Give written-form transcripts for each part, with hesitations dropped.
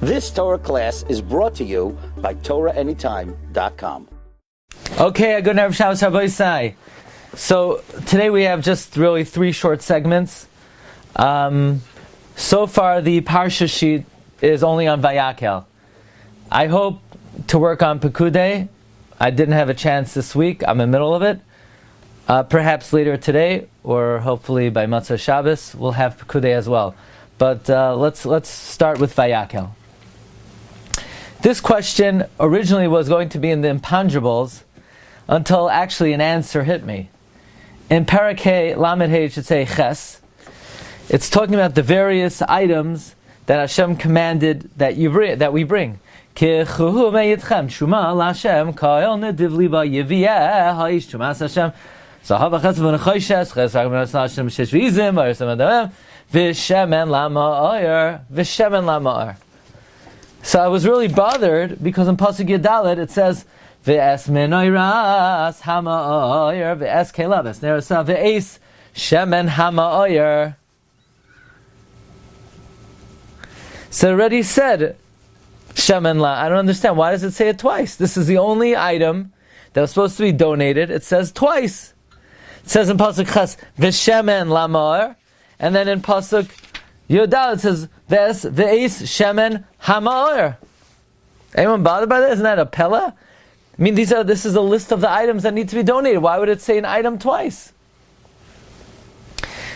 This Torah class is brought to you by TorahAnytime.com. Okay, good night, Shabbos Rabbi. So today we have just really 3 short segments. So far the Parsha sheet is only on Vayakhel. I hope to work on Pninei. I didn't have a chance this week. I'm in the middle of it. Perhaps later today, or hopefully by Matzah Shabbos, we'll have Pninei as well. But let's start with Vayakhel. This question originally was going to be in the imponderables until actually an answer hit me. In Parakeh Lamed Hey, it should say Ches. It's talking about the various items that Hashem commanded that we bring. Kichuhu me'yitchem shuma l'Hashem ka'el nediv liba yiviyeh ha'ish shumas Hashem zahav ha'chesed v'nechoishes chesed v'nechoishes Hashem shesh v'izim v'yisem adamem v'shemen lama'or. So I was really bothered because in Pasuk Yadalet it says V'es menoiras hama'oyer v'es kelabes nerasa v'es shemen hama'oyer. So it already said shemen la. I don't understand. Why does it say it twice? This is the only item that was supposed to be donated. It says twice. It says in Pasuk Ches v'shemen lama'or, and then in Pasuk Yodal it says v'es shemen hama'or. Anyone bothered by that? Isn't that a pella? I mean, this is a list of the items that need to be donated. Why would it say an item twice?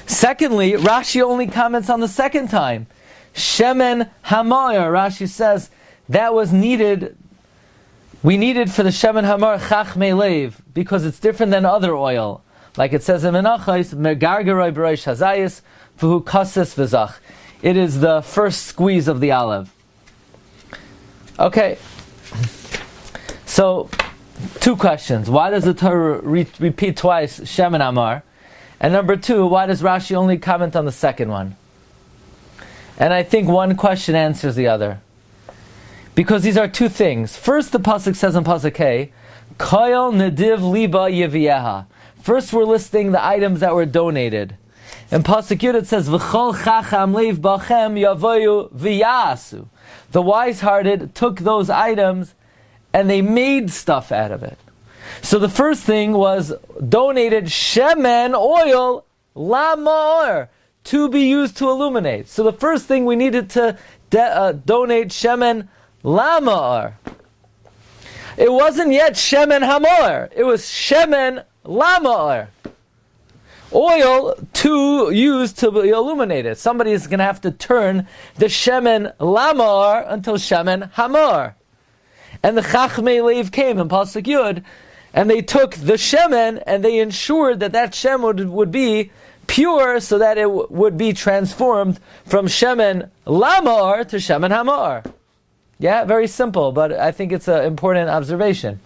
Secondly, Rashi only comments on the second time. Shemen hama'or. Rashi says that was needed. We needed for the shemen hama'or chachmei leiv because it's different than other oil. Like it says in Menachos, mergargeroi b'roish hazayis v'hu kases v'zach. It is the first squeeze of the olive. Okay. So, 2 questions. Why does the Torah repeat twice Shemen Amar? And number 2, why does Rashi only comment on the second one? And I think one question answers the other. Because these are 2 things. First, the Pasuk says in Pasuk Hey, Koyel Nediv Liba Yeviyeha. First, we're listing the items that were donated. In Pasuk Yud it says, V'chol chacham leiv bachem yavoyu v'yasu. The wise-hearted took those items and they made stuff out of it. So the first thing was donated shemen oil lama'or to be used to illuminate. So the first thing we needed to donate shemen lama'or. It wasn't yet shemen hamor. It was shemen lama'or. Oil to use to illuminate it. Somebody is going to have to turn the shemen lama'or until shemen hamor. And the Chachmei Leiv came in Pasuk Yud, and they took the shemen and they ensured that shemen would be pure, so that it would be transformed from shemen lamar to shemen hamar. Yeah, very simple, but I think it's an important observation.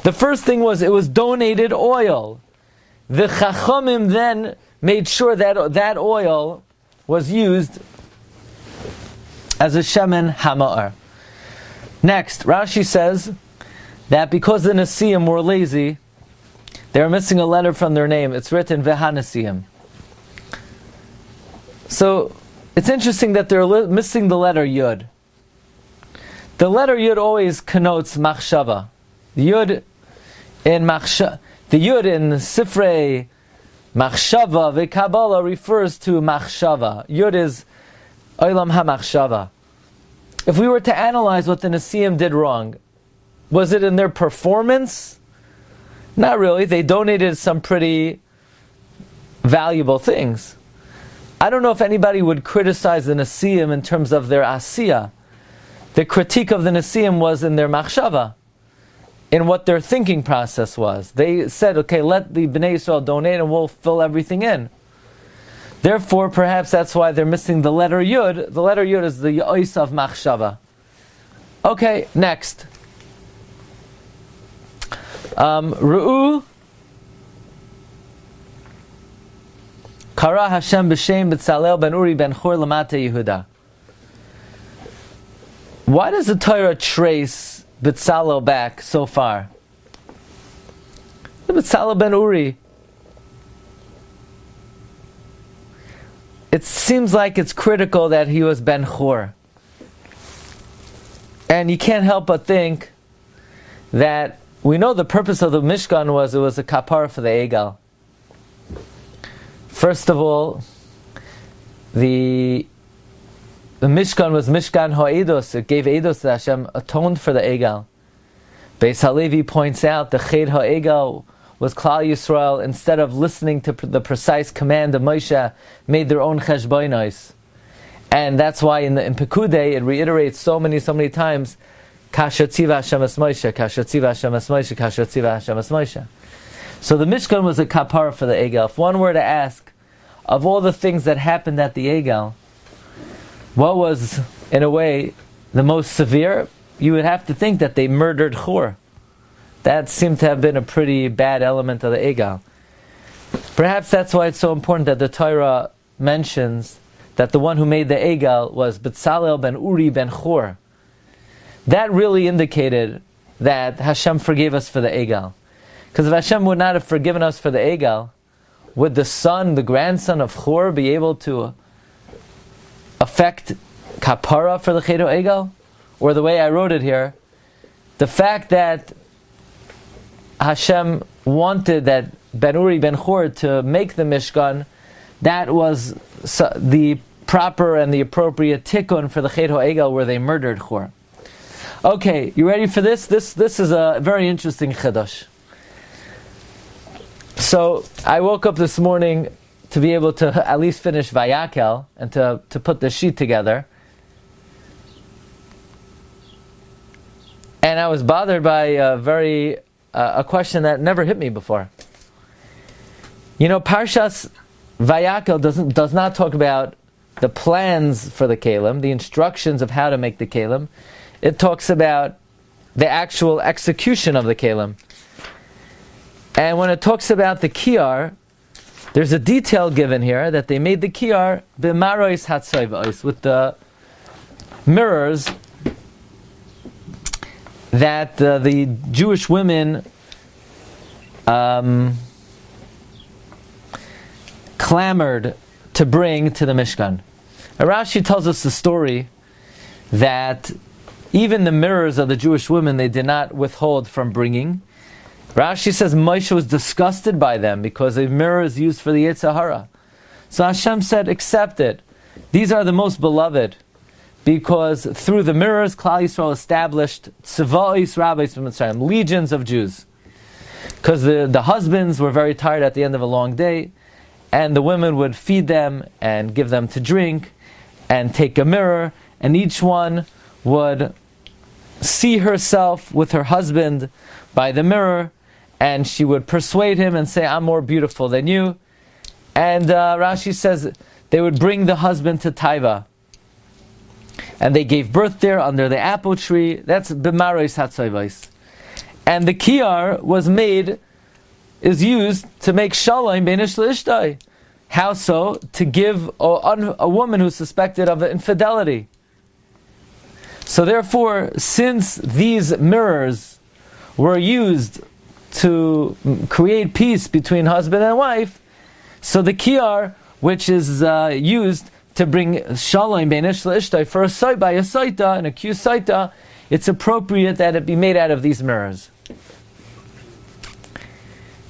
The first thing was it was donated oil. The Chachamim then made sure that that oil was used as a shemen hamar. Next, Rashi says that because the Nesiim were lazy, they were missing a letter from their name. It's written Vehanesiim. So it's interesting that they're missing the letter Yud. The letter Yud always connotes machshava. The Yud in Sifrei machshava ve'Kabbalah refers to machshava. Yud is olam hamachshava. If we were to analyze what the Nesiim did wrong, was it in their performance? Not really. They donated some pretty valuable things. I don't know if anybody would criticize the Nesiim in terms of their asiyah. The critique of the Nesiim was in their machshava, in what their thinking process was. They said, okay, let the Bnei Yisrael donate and we'll fill everything in. Therefore, perhaps that's why they're missing the letter Yud. The letter Yud is the Yois of Machshava. Okay, next. Ru'u Kara Hashem b'Shem B'Tzalel ben Uri ben Chor Lamate Yehuda. Why does the Torah trace B'Tzalel back so far? The B'Tzalel ben Uri. It seems like it's critical that he was Ben Chor. And you can't help but think that we know the purpose of the Mishkan was it was a kapara for the Egel. First of all, the Mishkan was Mishkan Ha'edos. It gave Eidos that Hashem atoned for the Egel. Beis Halevi points out the Ched Ha'egel was Klal Yisrael, instead of listening to the precise command of Moshe, made their own cheshbonos. And that's why in Pekudei it reiterates so many times, Kasher Tziva Hashem es Moshe, Kasher Tziva Hashem es Moshe, Kasher Tziva Hashem es Moshe. So the Mishkan was a kapara for the Egel. If one were to ask, of all the things that happened at the Egel, what was, in a way, the most severe? You would have to think that they murdered Chur. That seemed to have been a pretty bad element of the Egel. Perhaps that's why it's so important that the Torah mentions that the one who made the Egel was Betzalel ben Uri ben Chur. That really indicated that Hashem forgave us for the Egel. Because if Hashem would not have forgiven us for the Egel, would the son, the grandson of Chur, be able to affect kapara for the Ched Egel? Or the way I wrote it here, the fact that Hashem wanted that Ben Uri ben Chur to make the Mishkan, that was the proper and the appropriate tikkun for the Ched Egel where they murdered Chur. Okay, you ready for this? This is a very interesting chiddush. So I woke up this morning to be able to at least finish Vayakhel and to put the sheet together. And I was bothered by a question that never hit me before. You know, Parshas Vayakhel does not talk about the plans for the kelim, the instructions of how to make the kelim. It talks about the actual execution of the kelim. And when it talks about the kiyar, there's a detail given here that they made the kiyar b'marois hatzayvos, with the mirrors that the Jewish women clamored to bring to the Mishkan. Rashi tells us the story that even the mirrors of the Jewish women they did not withhold from bringing. Rashi says Moshe was disgusted by them because the mirrors used for the Yetzer Hara. So Hashem said, accept it. These are the most beloved, because through the mirrors, Klal Yisrael established tzva'is rabbis from Mitzrayim, legions of Jews. Because the husbands were very tired at the end of a long day, and the women would feed them and give them to drink, and take a mirror, and each one would see herself with her husband by the mirror, and she would persuade him and say, I'm more beautiful than you. And Rashi says they would bring the husband to Taiva. And they gave birth there under the apple tree. That's b'marois hatzayvos. And the kiyar is used to make shalom beinish leishtai. How so? To give a woman who's suspected of infidelity. So therefore, since these mirrors were used to create peace between husband and wife, so the kiyar, which is used to bring shalom beinish leishtai for a site by a saita, an accused saita, it's appropriate that it be made out of these mirrors.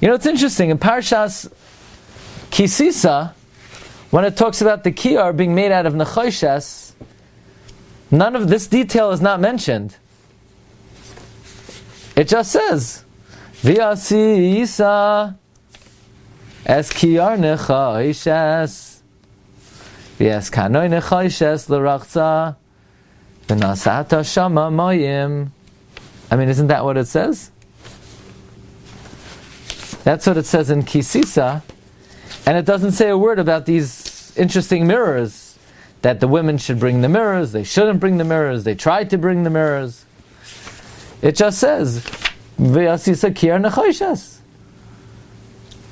You know, it's interesting, in Parshas Kisisa, when it talks about the kiyar being made out of nechoshes, none of this detail is not mentioned. It just says, V'yasisa es kiyar nechoshes, v'es kanoi nechoshes l'rachza, v'nasata shama moyim. I mean, isn't that what it says? That's what it says in Kisisa, and it doesn't say a word about these interesting mirrors, that the women should bring the mirrors, they shouldn't bring the mirrors, they tried to bring the mirrors. It just says, V'yasisa kiyar nechoshes.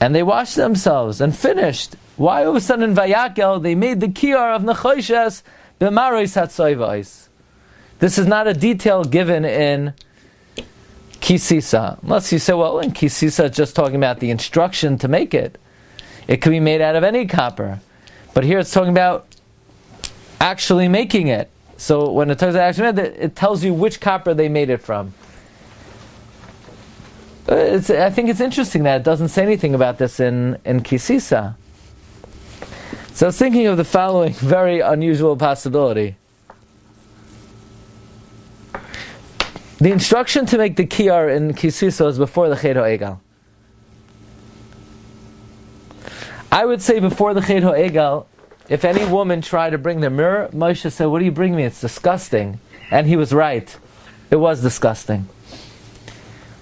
And they washed themselves and finished. Why all of a sudden in Vayakhel they made the kiyar of nechoshes b'marois hatzayvos? This is not a detail given in Kisisa. Unless you say, well, in Kisisa it's just talking about the instruction to make it. It could be made out of any copper. But here it's talking about actually making it. So when it talks about action, it tells you which copper they made it from. I think it's interesting that it doesn't say anything about this in Kisisa. So I was thinking of the following very unusual possibility. The instruction to make the kiyar in Kisisa is before the Chet HaEgal. I would say before the Chet HaEgal, if any woman tried to bring the mirror, Moshe said, "What do you bring me? It's disgusting." And he was right. It was disgusting.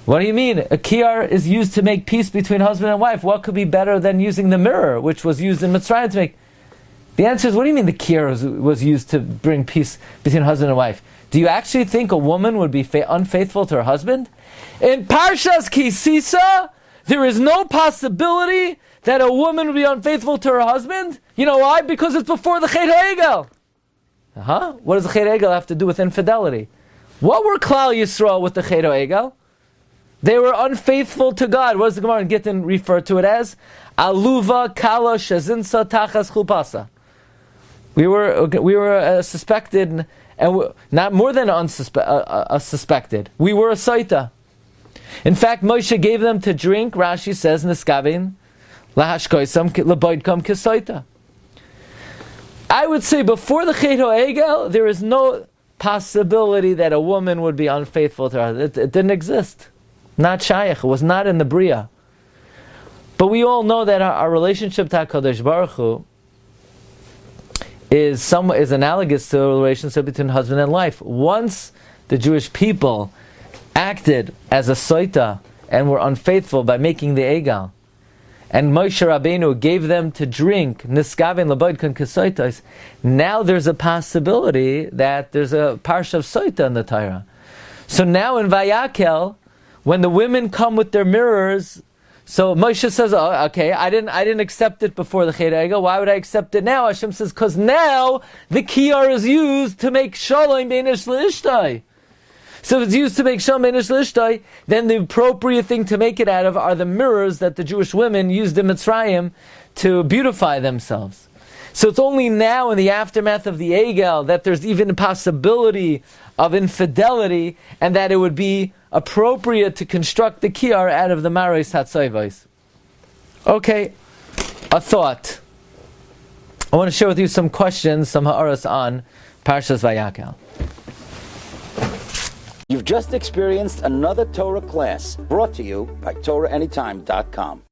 What do you mean? A kiyar is used to make peace between husband and wife. What could be better than using the mirror, which was used in Mitzrayim to make? The answer is, what do you mean the kiyar was used to bring peace between husband and wife? Do you actually think a woman would be unfaithful to her husband? In Parshas Kisisa, there is no possibility that a woman would be unfaithful to her husband. You know why? Because it's before the Chet HaEgal. What does the Chet HaEgal have to do with infidelity? What were Klal Yisrael with the Chet HaEgal? They were unfaithful to God. What does the Gemara in Gittin refer to it as? Aluva kala shazinsa tachas chulpasa. We were suspected, and not more than suspected. We were a saita. In fact, Moshe gave them to drink. Rashi says, "Niskavin lahashkoisam leboidkam kisaita." I would say before the Chet HaEgal, there is no possibility that a woman would be unfaithful to her. It didn't exist. Not shaykh. It was not in the Bria. But we all know that our relationship to HaKadosh Baruch Hu is analogous to a relationship between husband and wife. Once the Jewish people acted as a soita and were unfaithful by making the egal, and Moshe Rabbeinu gave them to drink niskavin laboidkan kesoitos, now there's a possibility that there's a parsha of soita in the Torah. So now in Vayakhel, when the women come with their mirrors, so Moshe says, "Oh, okay, I didn't accept it before the Chet HaEgal. Why would I accept it now?" Hashem says, "Because now the kiyar is used to make shalom beinish l'ishtai." So if it's used to make shalom beinish l'ishtai, then the appropriate thing to make it out of are the mirrors that the Jewish women used in Mitzrayim to beautify themselves. So it's only now in the aftermath of the Egel that there's even a possibility of infidelity, and that it would be appropriate to construct the kiyar out of the maros hatzayvos. Okay, a thought. I want to share with you some questions, some ha'aras on Parshas Vayakhel. You've just experienced another Torah class brought to you by TorahAnytime.com.